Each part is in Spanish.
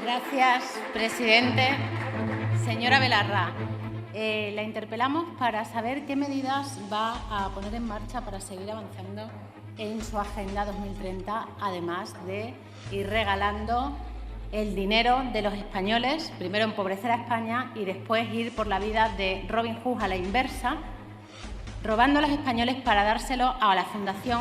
Gracias, presidente. Señora Belarra, la interpelamos para saber qué medidas va a poner en marcha para seguir avanzando en su Agenda 2030, además de ir regalando el dinero de los españoles, primero empobrecer a España y después ir por la vida de Robin Hood a la inversa, robando a los españoles para dárselo a la Fundación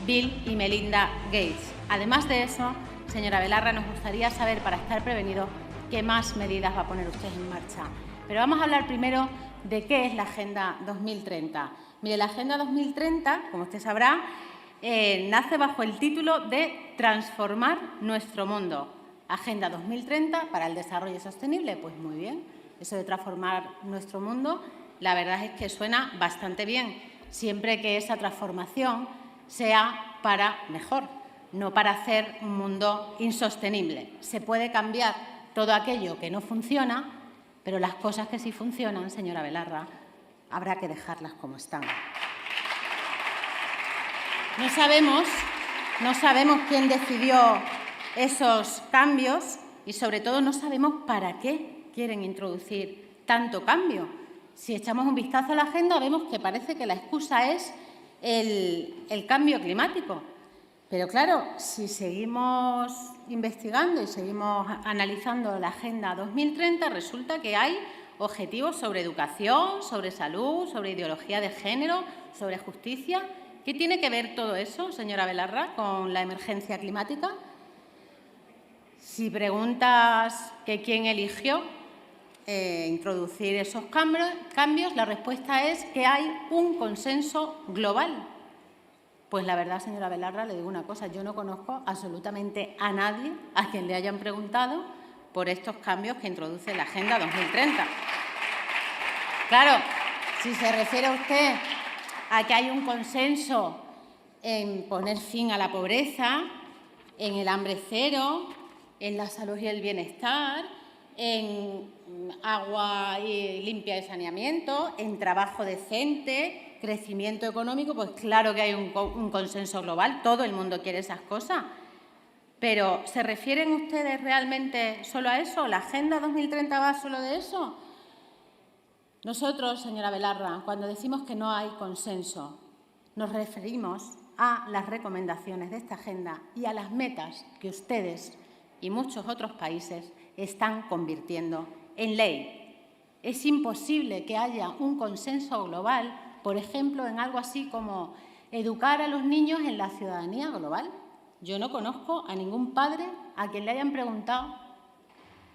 Bill y Melinda Gates. Además de eso, señora Belarra, nos gustaría saber, para estar prevenidos, qué más medidas va a poner usted en marcha. Pero vamos a hablar primero de qué es la Agenda 2030. Mire, la Agenda 2030, como usted sabrá, nace bajo el título de Transformar nuestro mundo. Agenda 2030 para el desarrollo sostenible. Pues muy bien, eso de transformar nuestro mundo, la verdad es que suena bastante bien, siempre que esa transformación sea para mejor, no para hacer un mundo insostenible. Se puede cambiar todo aquello que no funciona, pero las cosas que sí funcionan, señora Belarra, habrá que dejarlas como están. No sabemos quién decidió esos cambios y, sobre todo, no sabemos para qué quieren introducir tanto cambio. Si echamos un vistazo a la agenda, vemos que parece que la excusa es el cambio climático. Pero, claro, si seguimos investigando y seguimos analizando la Agenda 2030, resulta que hay objetivos sobre educación, sobre salud, sobre ideología de género, sobre justicia. ¿Qué tiene que ver todo eso, señora Belarra, con la emergencia climática? Si preguntas que quién eligió introducir esos cambios, la respuesta es que hay un consenso global. Pues la verdad, señora Belarra, le digo una cosa, yo no conozco absolutamente a nadie a quien le hayan preguntado por estos cambios que introduce la Agenda 2030. Claro, si se refiere usted a que hay un consenso en poner fin a la pobreza, en el hambre cero, en la salud y el bienestar, en agua limpia y saneamiento, en trabajo decente, crecimiento económico, pues claro que hay un consenso global, todo el mundo quiere esas cosas. Pero, ¿se refieren ustedes realmente solo a eso? ¿La Agenda 2030 va solo de eso? Nosotros, señora Belarra, cuando decimos que no hay consenso, nos referimos a las recomendaciones de esta agenda y a las metas que ustedes y muchos otros países están convirtiendo en ley. Es imposible que haya un consenso global, por ejemplo, en algo así como educar a los niños en la ciudadanía global. Yo no conozco a ningún padre a quien le hayan preguntado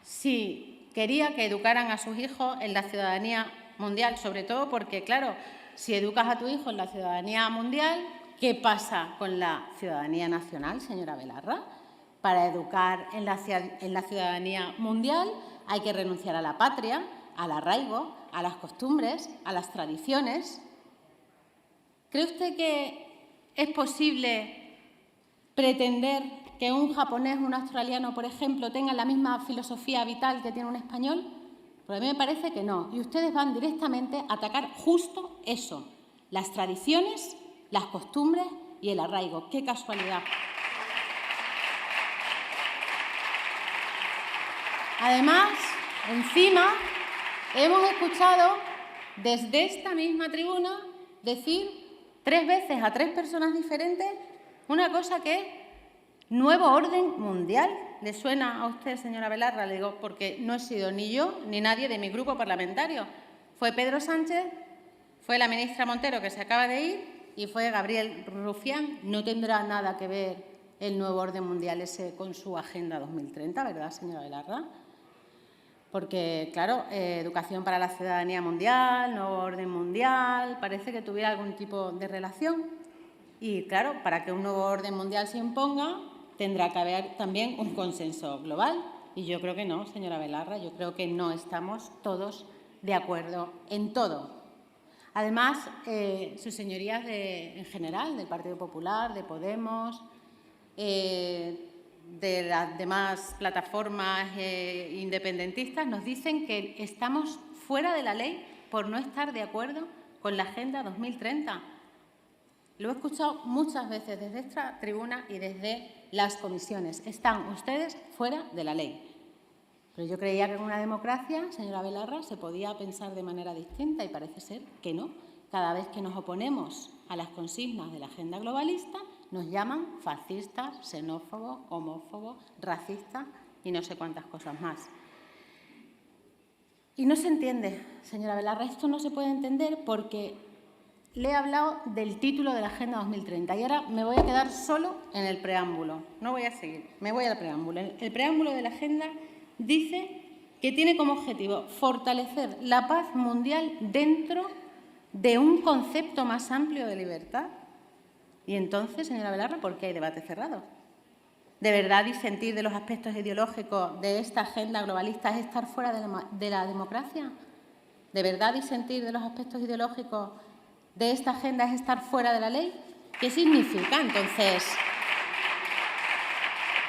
si quería que educaran a sus hijos en la ciudadanía mundial, sobre todo porque, claro, si educas a tu hijo en la ciudadanía mundial, ¿qué pasa con la ciudadanía nacional, señora Belarra? Para educar en la ciudadanía mundial hay que renunciar a la patria, al arraigo, a las costumbres, a las tradiciones. ¿Cree usted que es posible pretender que un japonés o un australiano, por ejemplo, tengan la misma filosofía vital que tiene un español? Pues a mí me parece que no. Y ustedes van directamente a atacar justo eso, las tradiciones, las costumbres y el arraigo. ¡Qué casualidad! Además, encima, hemos escuchado desde esta misma tribuna decir 3 veces a 3 personas diferentes una cosa que es nuevo orden mundial. ¿Le suena a usted, señora Belarra? Le digo, porque no he sido ni yo ni nadie de mi grupo parlamentario. Fue Pedro Sánchez, fue la ministra Montero, que se acaba de ir, y fue Gabriel Rufián. No tendrá nada que ver el nuevo orden mundial ese con su Agenda 2030, ¿verdad, señora Belarra? Porque, claro, educación para la ciudadanía mundial, nuevo orden mundial, parece que tuviera algún tipo de relación. Y, claro, para que un nuevo orden mundial se imponga, tendrá que haber también un consenso global. Y yo creo que no, señora Belarra, yo creo que no estamos todos de acuerdo en todo. Además, sus señorías en general, del Partido Popular, de Podemos, de las demás plataformas independentistas, nos dicen que estamos fuera de la ley por no estar de acuerdo con la Agenda 2030. Lo he escuchado muchas veces desde esta tribuna y desde las comisiones. Están ustedes fuera de la ley. Pero yo creía que en una democracia, señora Belarra, se podía pensar de manera distinta y parece ser que no. Cada vez que nos oponemos a las consignas de la agenda globalista, nos llaman fascistas, xenófobos, homófobos, racistas y no sé cuántas cosas más. Y no se entiende, señora Belarra, esto no se puede entender porque le he hablado del título de la Agenda 2030 y ahora me voy a quedar solo en el preámbulo. No voy a seguir, me voy al preámbulo. El preámbulo de la Agenda dice que tiene como objetivo fortalecer la paz mundial dentro de un concepto más amplio de libertad. Y entonces, señora Belarra, ¿por qué hay debate cerrado? ¿De verdad disentir de los aspectos ideológicos de esta agenda globalista es estar fuera de la democracia? ¿De verdad disentir de los aspectos ideológicos de esta agenda es estar fuera de la ley? ¿Qué significa entonces?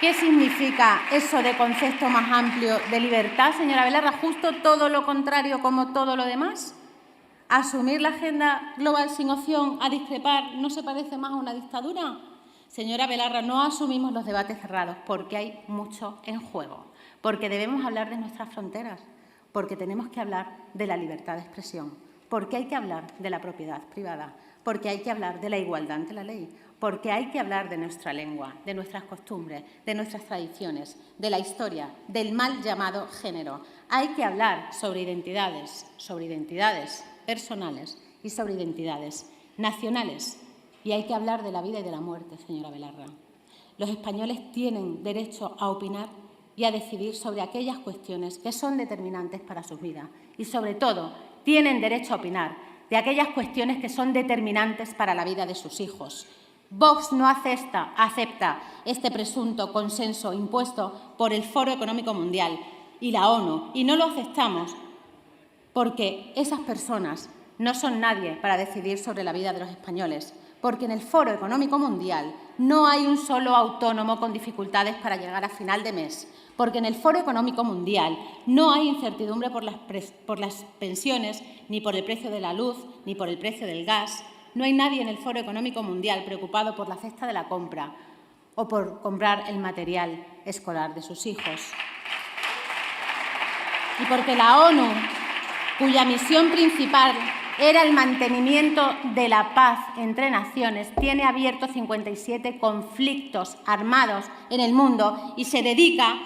¿Qué significa eso de concepto más amplio de libertad, señora Belarra? ¿Justo todo lo contrario como todo lo demás? ¿Asumir la agenda global sin opción a discrepar no se parece más a una dictadura? Señora Belarra, no asumimos los debates cerrados porque hay mucho en juego, porque debemos hablar de nuestras fronteras, porque tenemos que hablar de la libertad de expresión, porque hay que hablar de la propiedad privada, porque hay que hablar de la igualdad ante la ley, porque hay que hablar de nuestra lengua, de nuestras costumbres, de nuestras tradiciones, de la historia, del mal llamado género. Hay que hablar sobre identidades personales y sobre identidades nacionales. Y hay que hablar de la vida y de la muerte, señora Belarra. Los españoles tienen derecho a opinar y a decidir sobre aquellas cuestiones que son determinantes para sus vidas. Y, sobre todo, tienen derecho a opinar de aquellas cuestiones que son determinantes para la vida de sus hijos. Vox no acepta este presunto consenso impuesto por el Foro Económico Mundial y la ONU, y no lo aceptamos porque esas personas no son nadie para decidir sobre la vida de los españoles, porque en el Foro Económico Mundial no hay un solo autónomo con dificultades para llegar a final de mes, porque en el Foro Económico Mundial no hay incertidumbre por las pensiones, ni por el precio de la luz, ni por el precio del gas. No hay nadie en el Foro Económico Mundial preocupado por la cesta de la compra o por comprar el material escolar de sus hijos. Y porque la ONU, cuya misión principal era el mantenimiento de la paz entre naciones, tiene abiertos 57 conflictos armados en el mundo y se dedica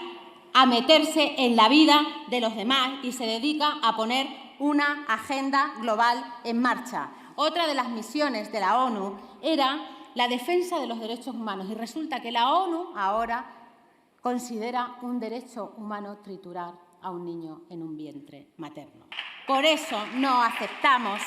a meterse en la vida de los demás y se dedica a poner una agenda global en marcha. Otra de las misiones de la ONU era la defensa de los derechos humanos y resulta que la ONU ahora considera un derecho humano triturar a un niño en un vientre materno. Por eso no aceptamos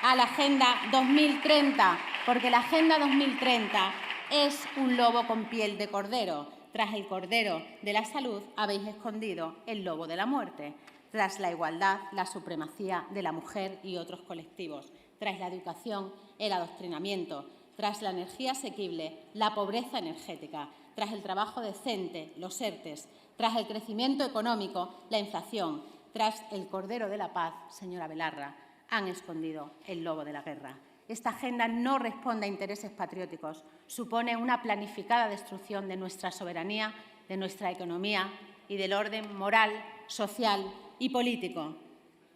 a la Agenda 2030, porque la Agenda 2030 es un lobo con piel de cordero. Tras el cordero de la salud habéis escondido el lobo de la muerte. Tras la igualdad, la supremacía de la mujer y otros colectivos. Tras la educación, el adoctrinamiento. Tras la energía asequible, la pobreza energética. Tras el trabajo decente, los ERTEs. Tras el crecimiento económico, la inflación. Tras el cordero de la paz, señora Belarra, han escondido el lobo de la guerra. Esta agenda no responde a intereses patrióticos, supone una planificada destrucción de nuestra soberanía, de nuestra economía y del orden moral, social y político.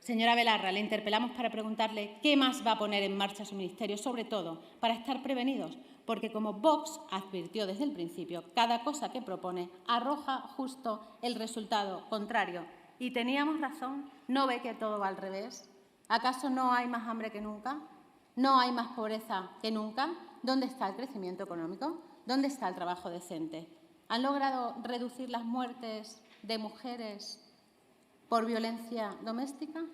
Señora Belarra, le interpelamos para preguntarle qué más va a poner en marcha su ministerio, sobre todo para estar prevenidos, porque como Vox advirtió desde el principio, cada cosa que propone arroja justo el resultado contrario. Y teníamos razón, ¿no ve que todo va al revés? ¿Acaso no hay más hambre que nunca? ¿No hay más pobreza que nunca? ¿Dónde está el crecimiento económico? ¿Dónde está el trabajo decente? ¿Han logrado reducir las muertes de mujeres por violencia doméstica?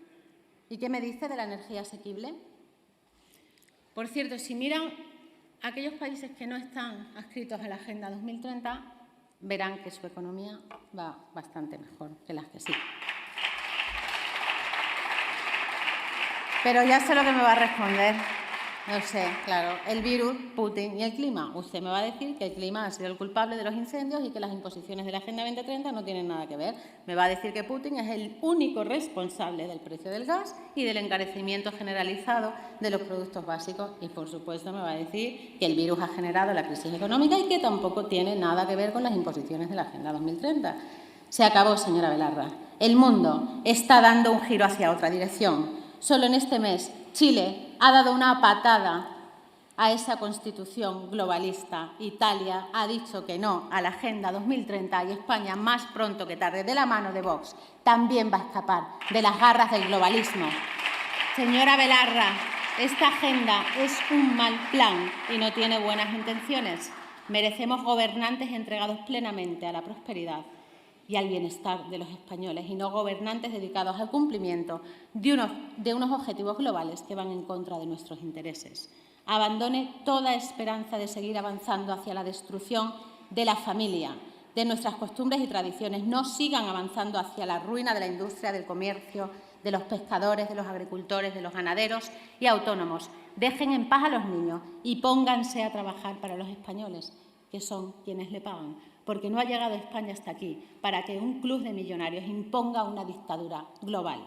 ¿Y qué me dice de la energía asequible? Por cierto, si miran aquellos países que no están adscritos a la Agenda 2030, verán que su economía va bastante mejor que las que sí. Pero ya sé lo que me va a responder. No sé, claro, el virus, Putin y el clima. Usted me va a decir que el clima ha sido el culpable de los incendios y que las imposiciones de la Agenda 2030 no tienen nada que ver. Me va a decir que Putin es el único responsable del precio del gas y del encarecimiento generalizado de los productos básicos. Y, por supuesto, me va a decir que el virus ha generado la crisis económica y que tampoco tiene nada que ver con las imposiciones de la Agenda 2030. Se acabó, señora Belarra. El mundo está dando un giro hacia otra dirección. Solo en este mes, Chile ha dado una patada a esa constitución globalista. Italia ha dicho que no a la Agenda 2030 y España, más pronto que tarde, de la mano de Vox, también va a escapar de las garras del globalismo. Señora Belarra, esta agenda es un mal plan y no tiene buenas intenciones. Merecemos gobernantes entregados plenamente a la prosperidad y al bienestar de los españoles y no gobernantes dedicados al cumplimiento de unos objetivos globales que van en contra de nuestros intereses. Abandone toda esperanza de seguir avanzando hacia la destrucción de la familia, de nuestras costumbres y tradiciones. No sigan avanzando hacia la ruina de la industria, del comercio, de los pescadores, de los agricultores, de los ganaderos y autónomos. Dejen en paz a los niños y pónganse a trabajar para los españoles, que son quienes le pagan, porque no ha llegado España hasta aquí para que un club de millonarios imponga una dictadura global.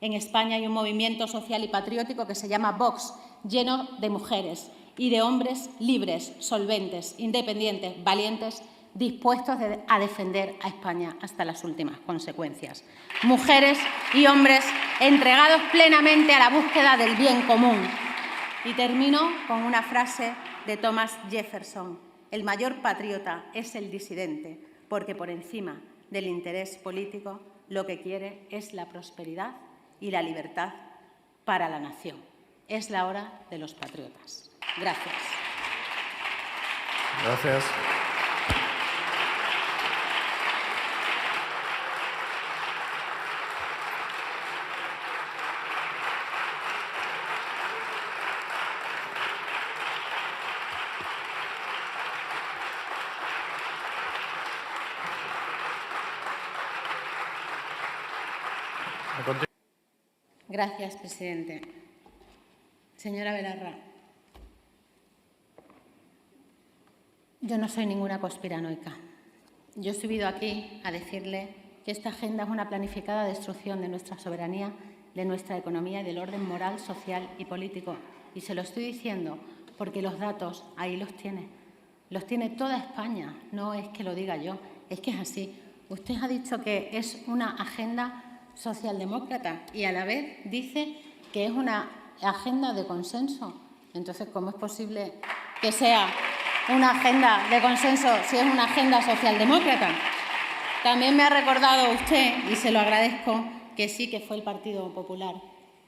En España hay un movimiento social y patriótico que se llama Vox, lleno de mujeres y de hombres libres, solventes, independientes, valientes, dispuestos a defender a España hasta las últimas consecuencias. Mujeres y hombres entregados plenamente a la búsqueda del bien común. Y termino con una frase de Thomas Jefferson: el mayor patriota es el disidente, porque por encima del interés político lo que quiere es la prosperidad y la libertad para la nación. Es la hora de los patriotas. Gracias. Gracias. Gracias, presidente. Señora Belarra, yo no soy ninguna conspiranoica. Yo he subido aquí a decirle que esta agenda es una planificada destrucción de nuestra soberanía, de nuestra economía y del orden moral, social y político. Y se lo estoy diciendo porque los datos ahí los tiene. Los tiene toda España. No es que lo diga yo, es que es así. Usted ha dicho que es una agenda socialdemócrata y a la vez dice que es una agenda de consenso. Entonces, ¿cómo es posible que sea una agenda de consenso si es una agenda socialdemócrata? También me ha recordado usted, y se lo agradezco, que sí que fue el Partido Popular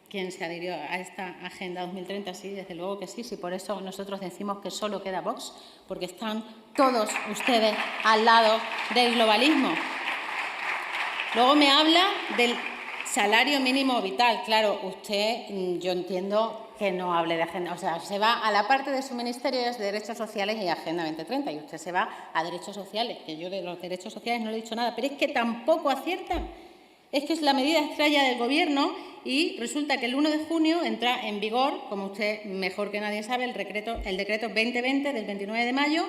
quien se adhirió a esta Agenda 2030. Sí, desde luego que sí, sí, por eso nosotros decimos que solo queda Vox, porque están todos ustedes al lado del globalismo. Luego me habla del salario mínimo vital. Claro, usted, yo entiendo que no hable de agenda, o sea, se va a la parte de su ministerio de Derechos Sociales y Agenda 2030, y usted se va a Derechos Sociales, que yo de los derechos sociales no le he dicho nada, pero es que tampoco aciertan. Es que es la medida estrella del Gobierno y resulta que el 1 de junio entra en vigor, como usted mejor que nadie sabe, el decreto 2020 del 29 de mayo,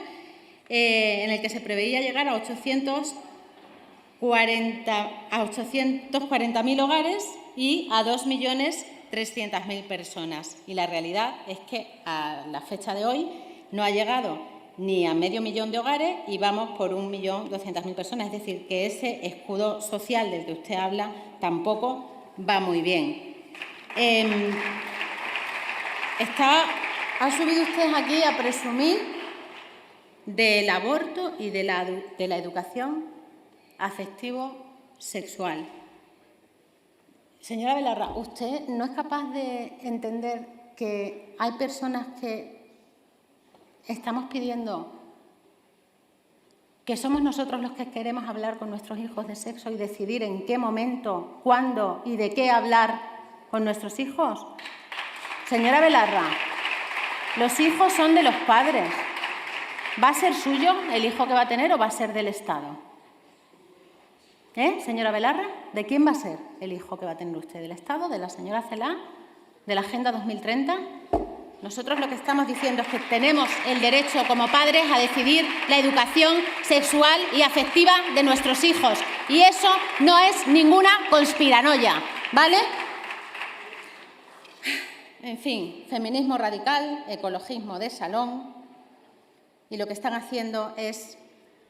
en el que se preveía llegar a 840.000 hogares y a 2.300.000 personas. Y la realidad es que a la fecha de hoy no ha llegado ni a medio millón de hogares y vamos por 1.200.000 personas. Es decir, que ese escudo social del que usted habla tampoco va muy bien. Ha subido usted aquí a presumir del aborto y de la educación afectivo-sexual. Señora Belarra, ¿usted no es capaz de entender que hay personas que estamos pidiendo que somos nosotros los que queremos hablar con nuestros hijos de sexo y decidir en qué momento, cuándo y de qué hablar con nuestros hijos? Señora Belarra, los hijos son de los padres. ¿Va a ser suyo el hijo que va a tener o va a ser del Estado? Señora Belarra, ¿de quién va a ser el hijo que va a tener usted? ¿Del Estado? ¿De la señora Celaá? ¿De la Agenda 2030? Nosotros lo que estamos diciendo es que tenemos el derecho como padres a decidir la educación sexual y afectiva de nuestros hijos. Y eso no es ninguna conspiranoia, ¿vale? En fin, feminismo radical, ecologismo de salón, y lo que están haciendo es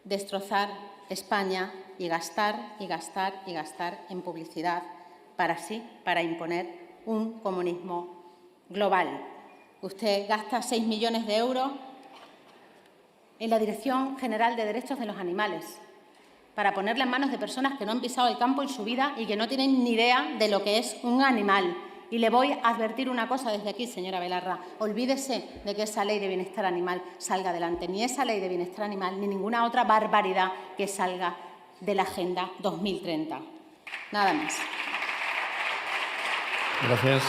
destrozar España y gastar y gastar y gastar en publicidad para imponer un comunismo global. Usted gasta 6 millones de euros en la Dirección General de Derechos de los Animales para ponerla en manos de personas que no han pisado el campo en su vida y que no tienen ni idea de lo que es un animal. Y le voy a advertir una cosa desde aquí, señora Belarra. Olvídese de que esa ley de bienestar animal salga adelante. Ni esa ley de bienestar animal ni ninguna otra barbaridad que salga de la Agenda 2030. Nada más. Gracias.